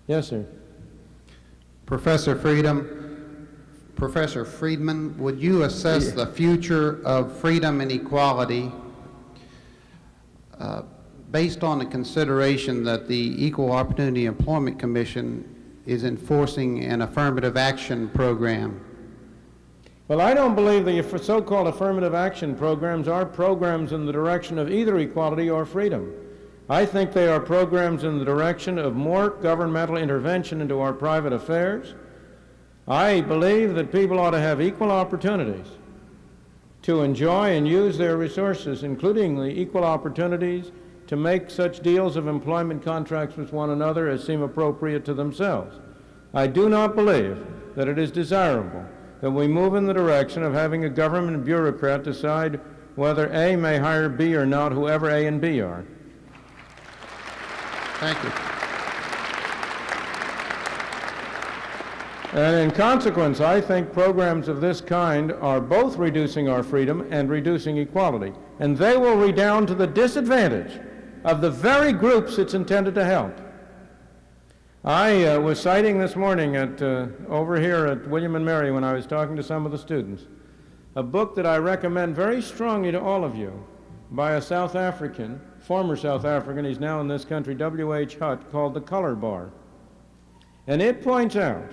Yes, sir. Professor Friedman, would you assess the future of freedom and equality based on the consideration that the Equal Opportunity Employment Commission is enforcing an affirmative action program? Well, I don't believe the so-called affirmative action programs are programs in the direction of either equality or freedom. I think they are programs in the direction of more governmental intervention into our private affairs. I believe that people ought to have equal opportunities to enjoy and use their resources, including the equal opportunities to make such deals of employment contracts with one another as seem appropriate to themselves. I do not believe that it is desirable that we move in the direction of having a government bureaucrat decide whether A may hire B or not, whoever A and B are. Thank you. And in consequence, I think programs of this kind are both reducing our freedom and reducing equality. And they will redound to the disadvantage of the very groups it's intended to help. I was citing this morning over here at William & Mary when I was talking to some of the students, a book that I recommend very strongly to all of you by a South African, former South African, he's now in this country, W.H. Hutt, called The Color Bar. And it points out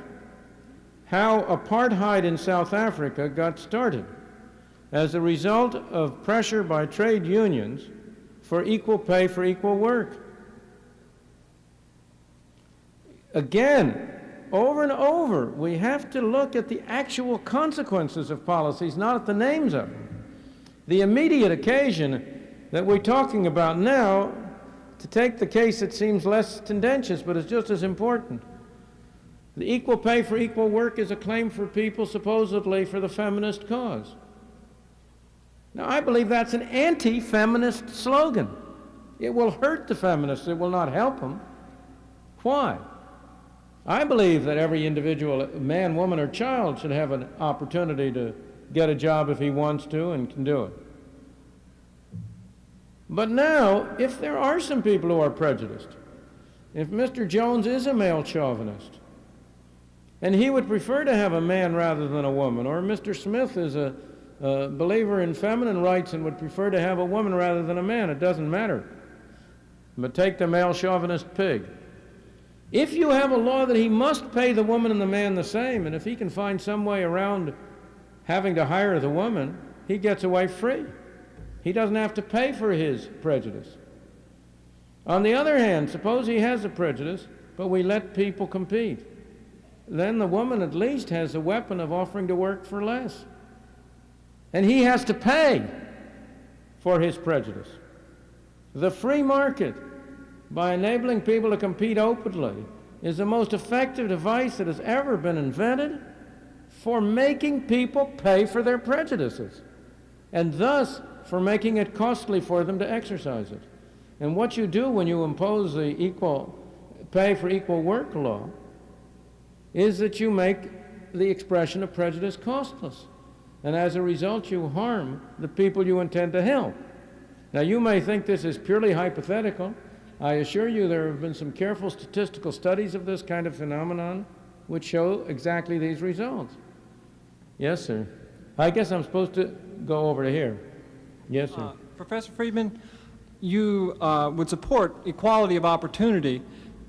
how apartheid in South Africa got started as a result of pressure by trade unions for equal pay for equal work. Again, over and over, we have to look at the actual consequences of policies, not at the names of them. The immediate occasion that we're talking about now, to take the case that seems less tendentious but is just as important. The equal pay for equal work is a claim for people supposedly for the feminist cause. Now, I believe that's an anti-feminist slogan. It will hurt the feminists. It will not help them. Why? I believe that every individual, man, woman, or child should have an opportunity to get a job if he wants to and can do it. But now, if there are some people who are prejudiced, if Mr. Jones is a male chauvinist, and he would prefer to have a man rather than a woman, or Mr. Smith is a believer in feminine rights and would prefer to have a woman rather than a man, it doesn't matter. But take the male chauvinist pig. If you have a law that he must pay the woman and the man the same, and if he can find some way around having to hire the woman, he gets away free. He doesn't have to pay for his prejudice. On the other hand, suppose he has a prejudice, but we let people compete. Then the woman at least has a weapon of offering to work for less. And he has to pay for his prejudice. The free market, by enabling people to compete openly, is the most effective device that has ever been invented for making people pay for their prejudices, and thus for making it costly for them to exercise it. And what you do when you impose the equal pay for equal work law is that you make the expression of prejudice costless. And as a result, you harm the people you intend to help. Now, you may think this is purely hypothetical. I assure you there have been some careful statistical studies of this kind of phenomenon which show exactly these results. Yes, sir. I guess I'm supposed to go over to here. Yes, sir. Professor Friedman, you would support equality of opportunity.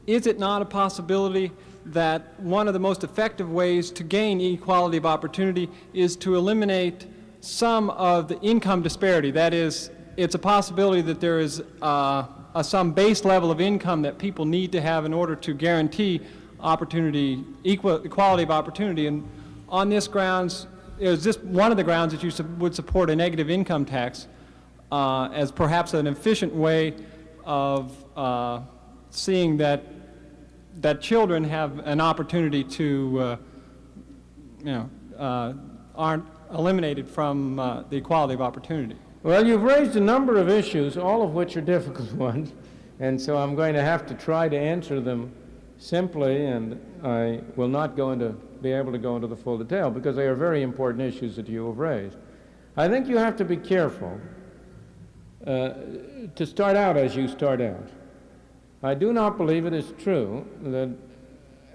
Is it not a possibility that one of the most effective ways to gain equality of opportunity is to eliminate some of the income disparity? That is, it's a possibility that there is some base level of income that people need to have in order to guarantee opportunity, equality of opportunity. And on this grounds, is this one of the grounds that you would support a negative income tax as perhaps an efficient way of seeing that children have an opportunity to, aren't eliminated from the equality of opportunity? Well, you've raised a number of issues, all of which are difficult ones, and so I'm going to have to try to answer them simply, and I will not be able to go into the full detail because they are very important issues that you have raised. I think you have to be careful to start out as you start out. I do not believe it is true that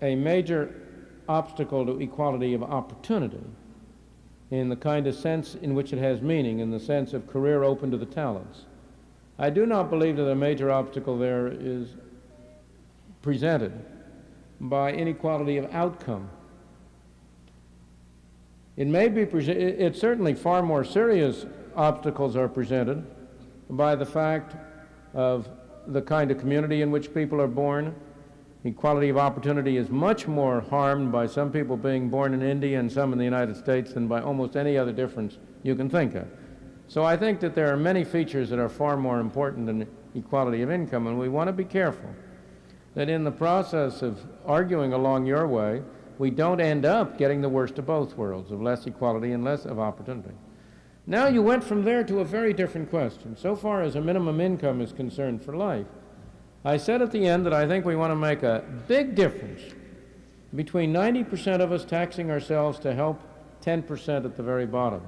a major obstacle to equality of opportunity in the kind of sense in which it has meaning, in the sense of career open to the talents. I do not believe that a major obstacle there is presented by inequality of outcome. It may be it's certainly far more serious obstacles are presented by the fact of the kind of community in which people are born. Equality of opportunity is much more harmed by some people being born in India and some in the United States than by almost any other difference you can think of. So I think that there are many features that are far more important than equality of income, and we want to be careful that in the process of arguing along your way, we don't end up getting the worst of both worlds, of less equality and less of opportunity. Now you went from there to a very different question. So far as a minimum income is concerned for life, I said at the end that I think we want to make a big difference between 90% of us taxing ourselves to help 10% at the very bottom.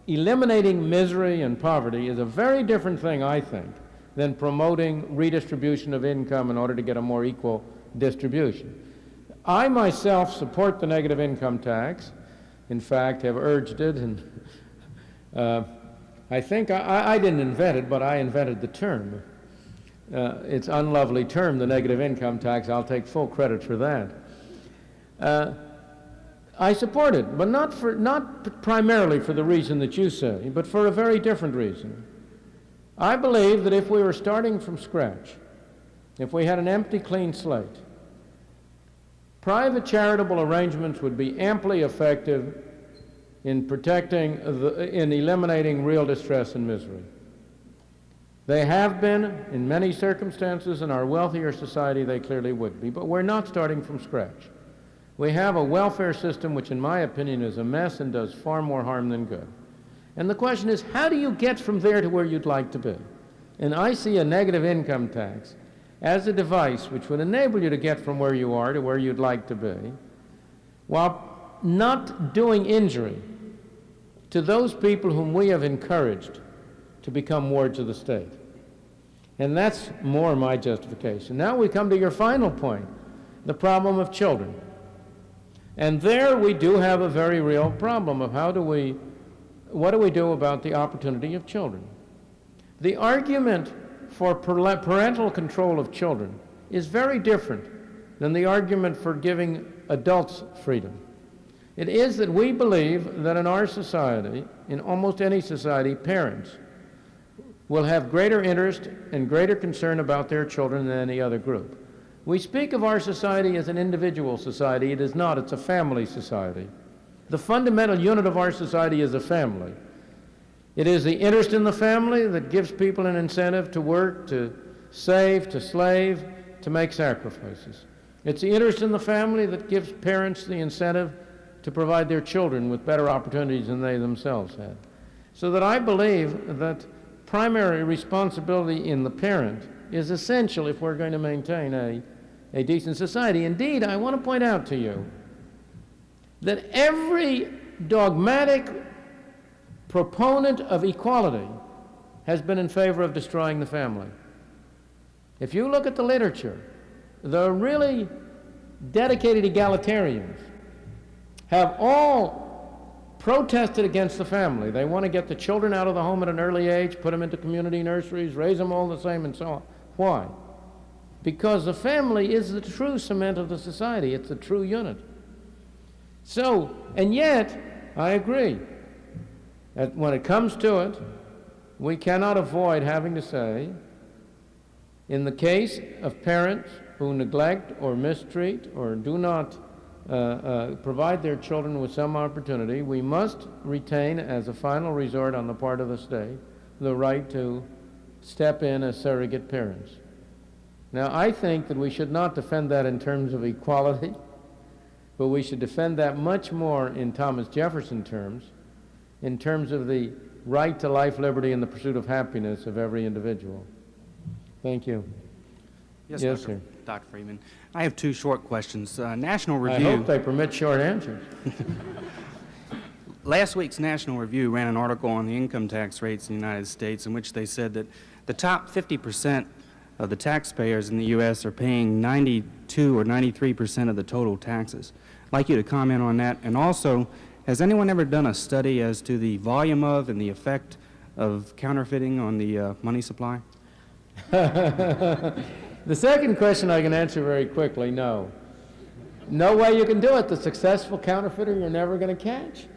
Eliminating misery and poverty is a very different thing, I think, than promoting redistribution of income in order to get a more equal distribution. I myself support the negative income tax, in fact have urged it, and I think I didn't invent it, but I invented the term. It's unlovely term, the negative income tax. I'll take full credit for that. I support it, but not primarily for the reason that you say, but for a very different reason. I believe that if we were starting from scratch, if we had an empty, clean slate, private charitable arrangements would be amply effective in protecting, in eliminating real distress and misery. They have been, in many circumstances, in our wealthier society they clearly would be, but we're not starting from scratch. We have a welfare system which, in my opinion, is a mess and does far more harm than good. And the question is, how do you get from there to where you'd like to be? And I see a negative income tax as a device which would enable you to get from where you are to where you'd like to be, while not doing injury to those people whom we have encouraged to become wards of the state. And that's more my justification. Now we come to your final point, the problem of children. And there we do have a very real problem of what do we do about the opportunity of children? The argument for parental control of children is very different than the argument for giving adults freedom. It is that we believe that in our society, in almost any society, parents will have greater interest and greater concern about their children than any other group. We speak of our society as an individual society. It is not. It's a family society. The fundamental unit of our society is a family. It is the interest in the family that gives people an incentive to work, to save, to slave, to make sacrifices. It's the interest in the family that gives parents the incentive to provide their children with better opportunities than they themselves had. So that I believe that primary responsibility in the parent is essential if we're going to maintain a decent society. Indeed, I want to point out to you that every dogmatic proponent of equality has been in favor of destroying the family. If you look at the literature, the really dedicated egalitarians have all protested against the family. They want to get the children out of the home at an early age, put them into community nurseries, raise them all the same, and so on. Why? Because the family is the true cement of the society. It's the true unit. So, and yet, I agree that when it comes to it, we cannot avoid having to say, in the case of parents who neglect or mistreat or do not provide their children with some opportunity, we must retain as a final resort on the part of the state the right to step in as surrogate parents. Now, I think that we should not defend that in terms of equality, but we should defend that much more in Thomas Jefferson terms, in terms of the right to life, liberty, and the pursuit of happiness of every individual. Thank you. Yes, sir. Dr. Friedman. I have two short questions. National Review. I hope they permit short answers. Last week's National Review ran an article on the income tax rates in the United States in which they said that the top 50% of the taxpayers in the U.S. are paying 92 or 93% of the total taxes. I'd like you to comment on that. And also, has anyone ever done a study as to the volume of and the effect of counterfeiting on the money supply? The second question I can answer very quickly, no. No way you can do it. The successful counterfeiter you're never going to catch.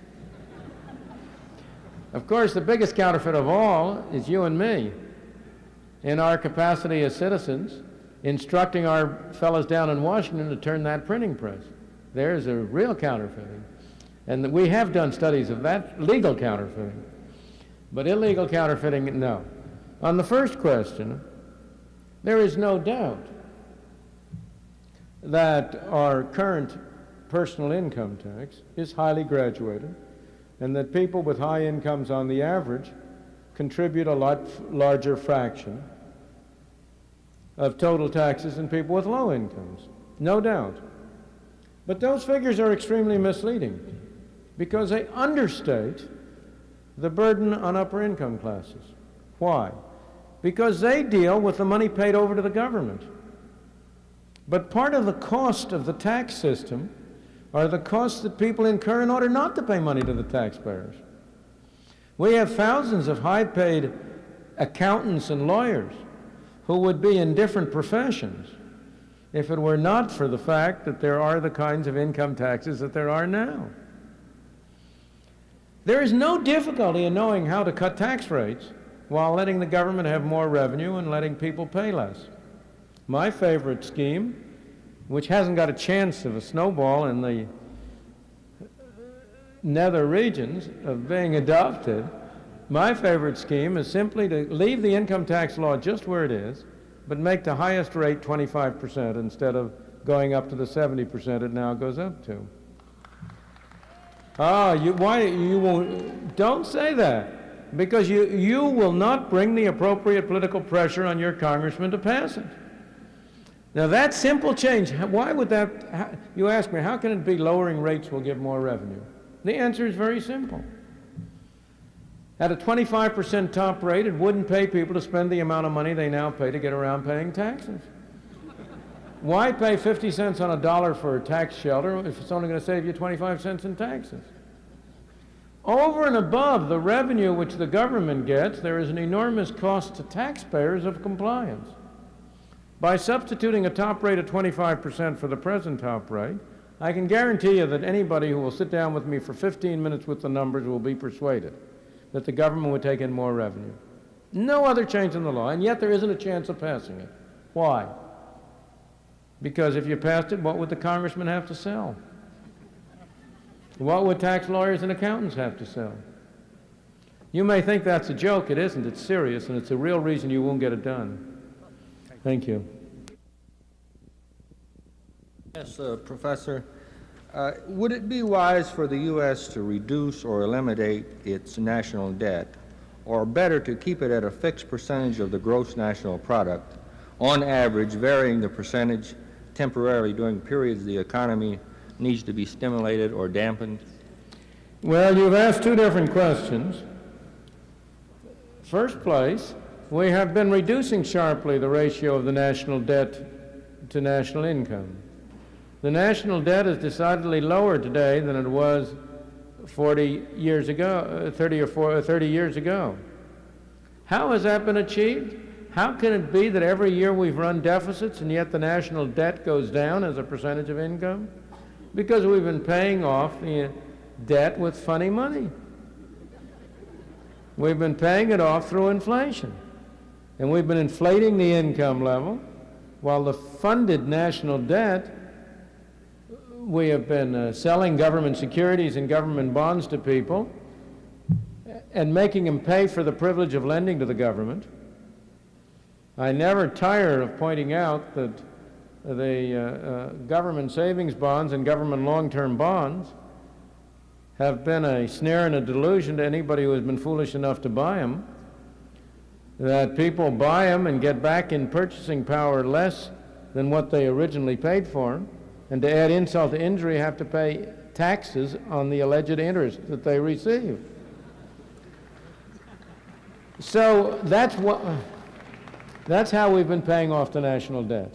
Of course, the biggest counterfeit of all is you and me, in our capacity as citizens, instructing our fellows down in Washington to turn that printing press. There's a real counterfeiting. And we have done studies of that, legal counterfeiting. But illegal counterfeiting, no. On the first question, there is no doubt that our current personal income tax is highly graduated, and that people with high incomes on the average contribute a lot larger fraction of total taxes than people with low incomes. No doubt. But those figures are extremely misleading because they understate the burden on upper income classes. Why? Because they deal with the money paid over to the government. But part of the cost of the tax system are the costs that people incur in order not to pay money to the taxpayers. We have thousands of high-paid accountants and lawyers who would be in different professions if it were not for the fact that there are the kinds of income taxes that there are now. There is no difficulty in knowing how to cut tax rates while letting the government have more revenue and letting people pay less. My favorite scheme, which hasn't got a chance of a snowball in the nether regions of being adopted, my favorite scheme is simply to leave the income tax law just where it is, but make the highest rate 25% instead of going up to the 70% it now goes up to. Don't say that, because you will not bring the appropriate political pressure on your congressman to pass it. Now that simple change, why would that, you ask me, how can it be lowering rates will give more revenue? The answer is very simple. At a 25% top rate, it wouldn't pay people to spend the amount of money they now pay to get around paying taxes. Why pay 50 cents on a dollar for a tax shelter if it's only going to save you 25 cents in taxes? Over and above the revenue which the government gets, there is an enormous cost to taxpayers of compliance. By substituting a top rate of 25% for the present top rate, I can guarantee you that anybody who will sit down with me for 15 minutes with the numbers will be persuaded that the government would take in more revenue. No other change in the law, and yet there isn't a chance of passing it. Why? Because if you passed it, what would the congressman have to sell? What would tax lawyers and accountants have to sell? You may think that's a joke. It isn't. It's serious, and it's a real reason you won't get it done. Thank you. Yes, Professor. Would it be wise for the U.S. to reduce or eliminate its national debt, or better to keep it at a fixed percentage of the gross national product, on average varying the percentage temporarily during periods the economy needs to be stimulated or dampened? Well, you've asked two different questions. First place, we have been reducing sharply the ratio of the national debt to national income. The national debt is decidedly lower today than it was 40 years ago, 30 years ago. How has that been achieved? How can it be that every year we've run deficits and yet the national debt goes down as a percentage of income? Because we've been paying off the debt with funny money. We've been paying it off through inflation. And we've been inflating the income level while the funded national debt, we have been selling government securities and government bonds to people and making them pay for the privilege of lending to the government. I never tire of pointing out that the government savings bonds and government long-term bonds have been a snare and a delusion to anybody who has been foolish enough to buy them, that people buy them and get back in purchasing power less than what they originally paid for them, and to add insult to injury have to pay taxes on the alleged interest that they receive. So that's what... That's how we've been paying off the national debt.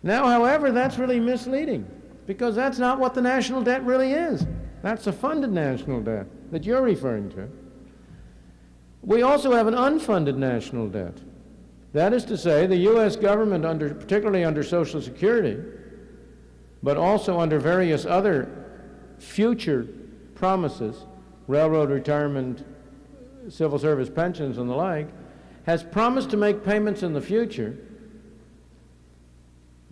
Now, however, that's really misleading, because that's not what the national debt really is. That's the funded national debt that you're referring to. We also have an unfunded national debt. That is to say, the U.S. government, particularly under Social Security, but also under various other future promises, railroad retirement, civil service pensions, and the like, has promised to make payments in the future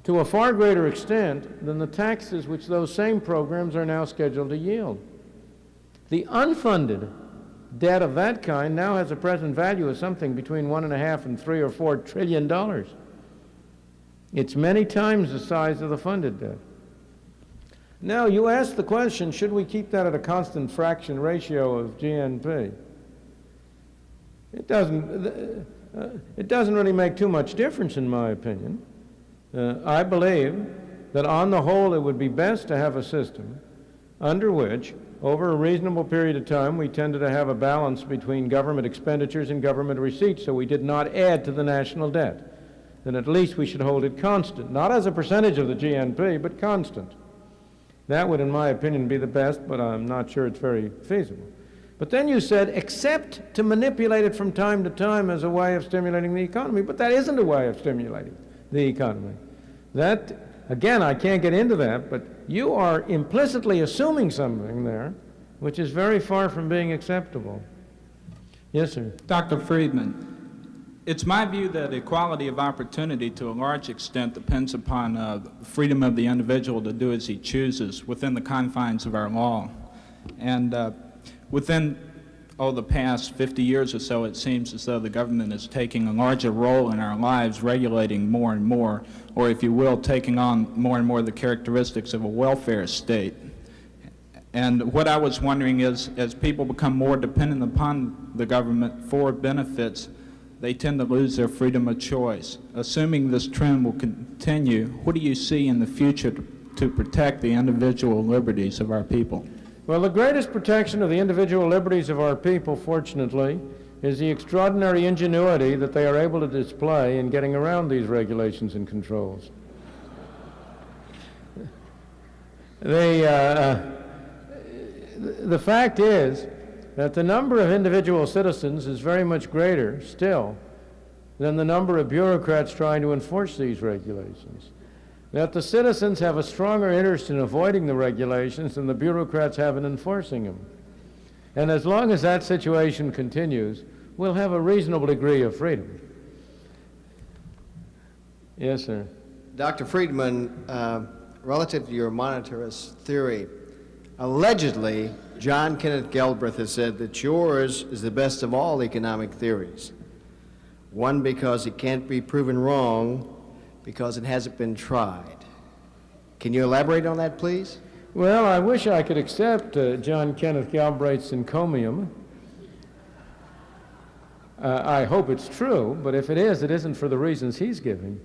to a far greater extent than the taxes which those same programs are now scheduled to yield. The unfunded debt of that kind now has a present value of something between $1.5 and $3 or $4 trillion. It's many times the size of the funded debt. Now, you ask the question, should we keep that at a constant fraction ratio of GNP? It doesn't really make too much difference, in my opinion. I believe that on the whole it would be best to have a system under which, over a reasonable period of time, we tended to have a balance between government expenditures and government receipts, so we did not add to the national debt. Then at least we should hold it constant, not as a percentage of the GNP, but constant. That would, in my opinion, be the best, but I'm not sure it's very feasible. But then you said, except to manipulate it from time to time as a way of stimulating the economy. But that isn't a way of stimulating the economy. That, again, I can't get into that, but you are implicitly assuming something there which is very far from being acceptable. Yes, sir. Dr. Friedman, it's my view that equality of opportunity to a large extent depends upon freedom of the individual to do as he chooses within the confines of our law. And within the past 50 years or so, it seems as though the government is taking a larger role in our lives, regulating more and more, or if you will, taking on more and more the characteristics of a welfare state. And what I was wondering is, as people become more dependent upon the government for benefits, they tend to lose their freedom of choice. Assuming this trend will continue, what do you see in the future to protect the individual liberties of our people? Well, the greatest protection of the individual liberties of our people, fortunately, is the extraordinary ingenuity that they are able to display in getting around these regulations and controls. The fact is that the number of individual citizens is very much greater still than the number of bureaucrats trying to enforce these regulations. That the citizens have a stronger interest in avoiding the regulations than the bureaucrats have in enforcing them. And as long as that situation continues, we'll have a reasonable degree of freedom. Yes, sir. Dr. Friedman, relative to your monetarist theory, allegedly, John Kenneth Galbraith has said that yours is the best of all economic theories. One, because it can't be proven wrong, because it hasn't been tried. Can you elaborate on that, please? Well, I wish I could accept John Kenneth Galbraith's encomium. I hope it's true, but if it is, it isn't for the reasons he's giving.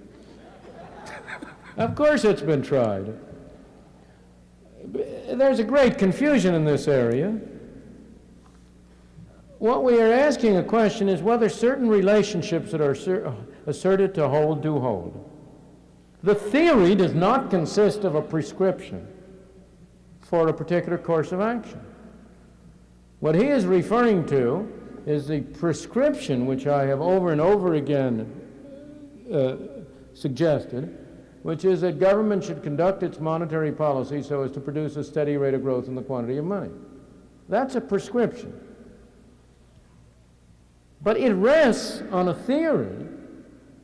Of course it's been tried. There's a great confusion in this area. What we are asking a question is whether certain relationships that are asserted to hold do hold. The theory does not consist of a prescription for a particular course of action. What he is referring to is the prescription which I have over and over again suggested, which is that government should conduct its monetary policy so as to produce a steady rate of growth in the quantity of money. That's a prescription. But it rests on a theory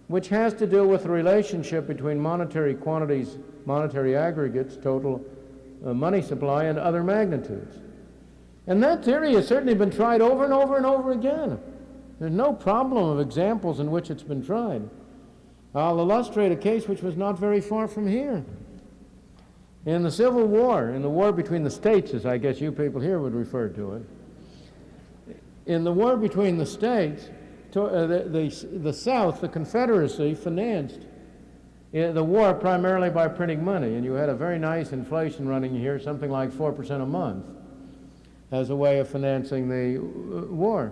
which has to do with the relationship between monetary quantities, monetary aggregates, total money supply, and other magnitudes. And that theory has certainly been tried over and over and over again. There's no problem of examples in which it's been tried. I'll illustrate a case which was not very far from here. In the Civil War, in the war between the states, as I guess you people here would refer to it, in the war between the states, the South, the Confederacy, financed the war primarily by printing money, and you had a very nice inflation running here, something like 4% a month, as a way of financing the war.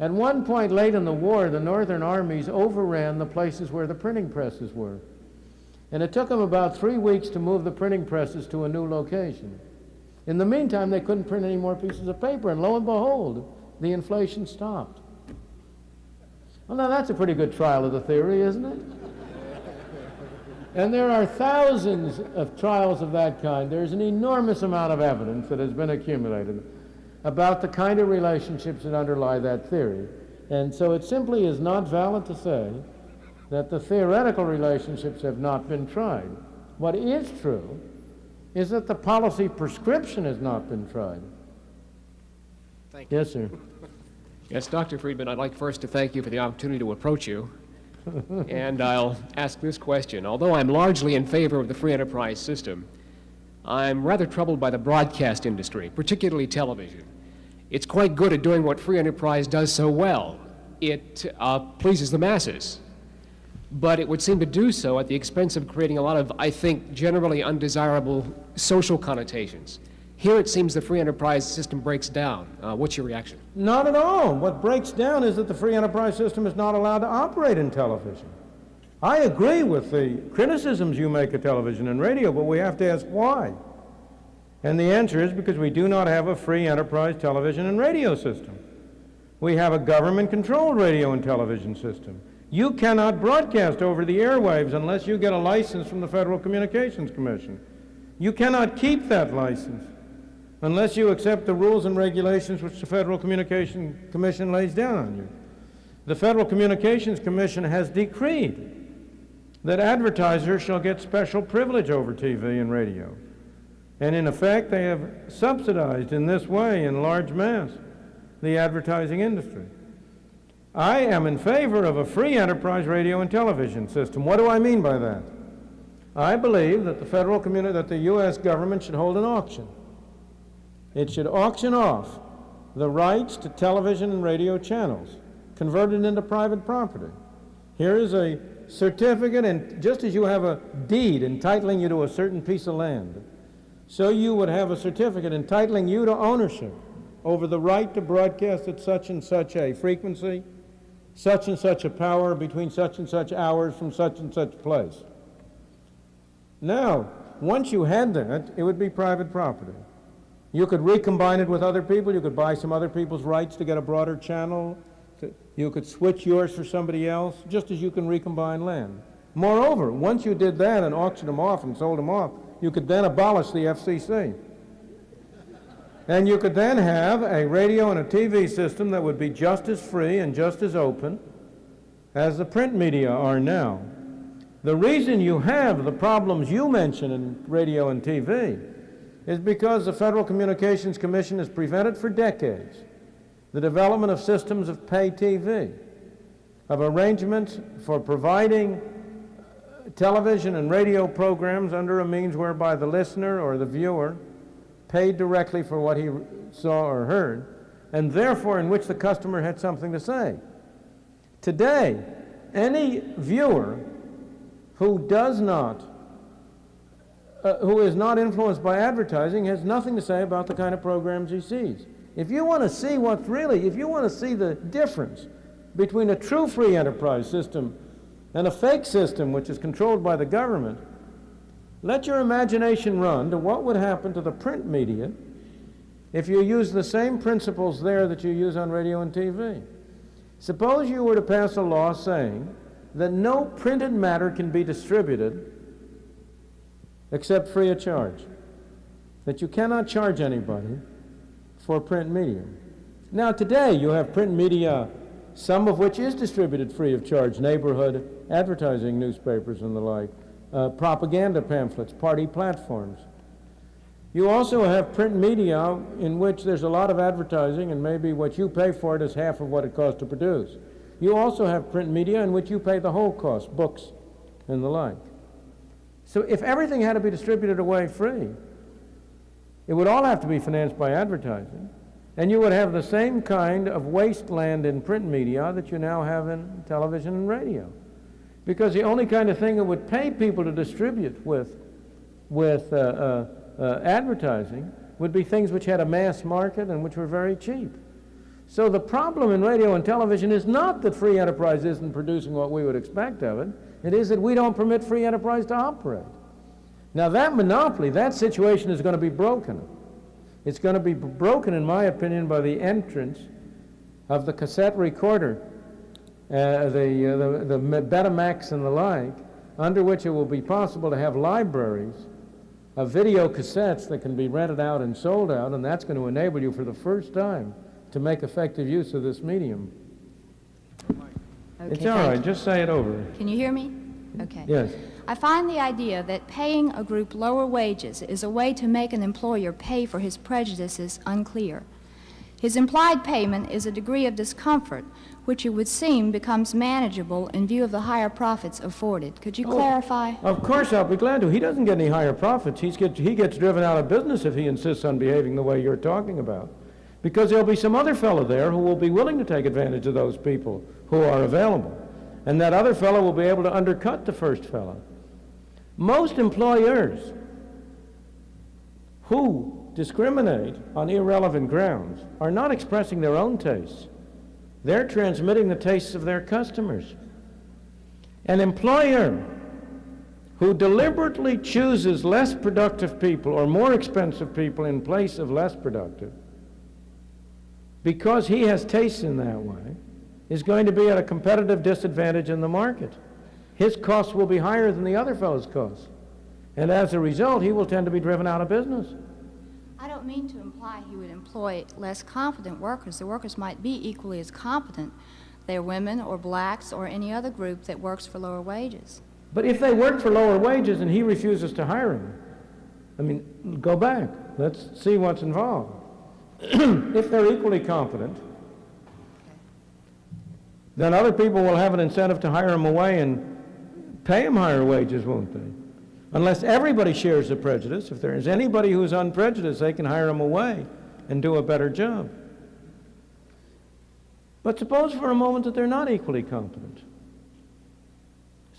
At one point late in the war, the Northern armies overran the places where the printing presses were. And it took them about 3 weeks to move the printing presses to a new location. In the meantime, they couldn't print any more pieces of paper, and lo and behold, the inflation stopped. Well, now that's a pretty good trial of the theory, isn't it? And there are thousands of trials of that kind. There's an enormous amount of evidence that has been accumulated about the kind of relationships that underlie that theory. And so it simply is not valid to say that the theoretical relationships have not been tried. What is true is that the policy prescription has not been tried. Thank you. Yes, sir. Yes, Dr. Friedman, I'd like first to thank you for the opportunity to approach you. And I'll ask this question. Although I'm largely in favor of the free enterprise system, I'm rather troubled by the broadcast industry, particularly television. It's quite good at doing what free enterprise does so well. It pleases the masses. But it would seem to do so at the expense of creating a lot of, I think, generally undesirable social connotations. Here it seems the free enterprise system breaks down. What's your reaction? Not at all. What breaks down is that the free enterprise system is not allowed to operate in television. I agree with the criticisms you make of television and radio, but we have to ask why. And the answer is because we do not have a free enterprise television and radio system. We have a government-controlled radio and television system. You cannot broadcast over the airwaves unless you get a license from the Federal Communications Commission. You cannot keep that license unless you accept the rules and regulations which the Federal Communications Commission lays down on you. The Federal Communications Commission has decreed that advertisers shall get special privilege over TV and radio. And in effect, they have subsidized in this way, in large mass, the advertising industry. I am in favor of a free enterprise radio and television system. What do I mean by that? I believe that the U.S. government should hold an auction. It should auction off the rights to television and radio channels, converted into private property. Here is a certificate, and just as you have a deed entitling you to a certain piece of land, so you would have a certificate entitling you to ownership over the right to broadcast at such and such a frequency, such and such a power, between such and such hours, from such and such place. Now, once you had that, it would be private property. You could recombine it with other people. You could buy some other people's rights to get a broader channel. You could switch yours for somebody else, just as you can recombine land. Moreover, once you did that and auctioned them off and sold them off, you could then abolish the FCC. And you could then have a radio and a TV system that would be just as free and just as open as the print media are now. The reason you have the problems you mention in radio and TV is because the Federal Communications Commission has prevented for decades the development of systems of pay TV, of arrangements for providing television and radio programs under a means whereby the listener or the viewer paid directly for what he saw or heard, and therefore in which the customer had something to say. Today, any viewer who is not influenced by advertising has nothing to say about the kind of programs he sees. If you want to see if you want to see the difference between a true free enterprise system and a fake system which is controlled by the government, let your imagination run to what would happen to the print media if you use the same principles there that you use on radio and TV. Suppose you were to pass a law saying that no printed matter can be distributed except free of charge, that you cannot charge anybody for print media. Now today you have print media, some of which is distributed free of charge, neighborhood advertising newspapers and the like, propaganda pamphlets, party platforms. You also have print media in which there's a lot of advertising and maybe what you pay for it is half of what it costs to produce. You also have print media in which you pay the whole cost, books and the like. So if everything had to be distributed away free, it would all have to be financed by advertising, and you would have the same kind of wasteland in print media that you now have in television and radio. Because the only kind of thing that would pay people to distribute with advertising would be things which had a mass market and which were very cheap. So the problem in radio and television is not that free enterprise isn't producing what we would expect of it. It is that we don't permit free enterprise to operate. Now that monopoly, that situation is going to be broken. It's going to be broken, in my opinion, by the entrance of the cassette recorder, the Betamax and the like, under which it will be possible to have libraries of video cassettes that can be rented out and sold out, and that's going to enable you for the first time to make effective use of this medium. Okay, It's all right, just say it over. Can you hear me? Okay. Yes. I find the idea that paying a group lower wages is a way to make an employer pay for his prejudices unclear. His implied payment is a degree of discomfort, which it would seem becomes manageable in view of the higher profits afforded. Could you clarify? Of course, I'll be glad to. He doesn't get any higher profits. He gets driven out of business if he insists on behaving the way you're talking about. Because there'll be some other fellow there who will be willing to take advantage of those people who are available. And that other fellow will be able to undercut the first fellow. Most employers who discriminate on irrelevant grounds are not expressing their own tastes. They're transmitting the tastes of their customers. An employer who deliberately chooses less productive people or more expensive people in place of less productive because he has tastes in that way is going to be at a competitive disadvantage in the market. His costs will be higher than the other fellow's costs. And as a result, he will tend to be driven out of business. I don't mean to imply he would employ less competent workers. The workers might be equally as competent. They're women or blacks or any other group that works for lower wages. But if they work for lower wages and he refuses to hire them, I mean, go back. Let's see what's involved. If they're equally competent, then other people will have an incentive to hire them away and pay them higher wages, won't they? Unless everybody shares the prejudice. If there is anybody who's unprejudiced, they can hire them away and do a better job. But suppose for a moment that they're not equally competent.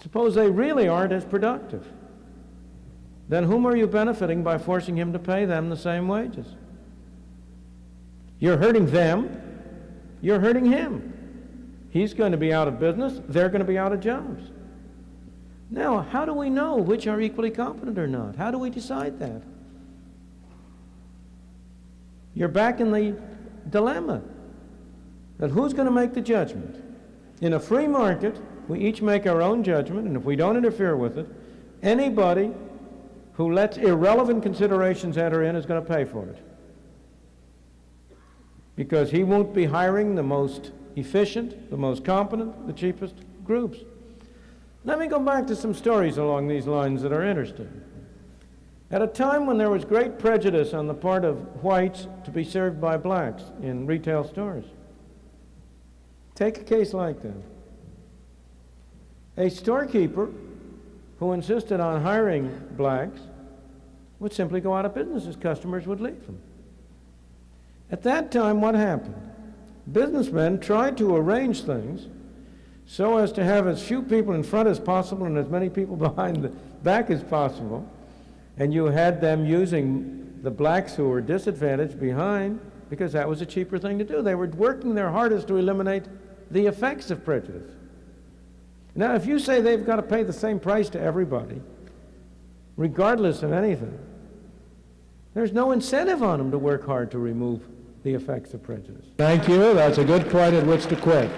Suppose they really aren't as productive. Then whom are you benefiting by forcing him to pay them the same wages? You're hurting them, you're hurting him. He's going to be out of business, they're going to be out of jobs. Now, how do we know which are equally competent or not? How do we decide that? You're back in the dilemma that who's going to make the judgment? In a free market, we each make our own judgment, and if we don't interfere with it, anybody who lets irrelevant considerations enter in is going to pay for it. Because he won't be hiring the most efficient, the most competent, the cheapest groups. Let me go back to some stories along these lines that are interesting. At a time when there was great prejudice on the part of whites to be served by blacks in retail stores. Take a case like that. A storekeeper who insisted on hiring blacks would simply go out of business. His customers would leave him. At that time, what happened? Businessmen tried to arrange things so as to have as few people in front as possible and as many people behind the back as possible. And you had them using the blacks who were disadvantaged behind because that was a cheaper thing to do. They were working their hardest to eliminate the effects of prejudice. Now, if you say they've got to pay the same price to everybody, regardless of anything, there's no incentive on them to work hard to remove the effects of prejudice. Thank you. That's a good point at which to quit.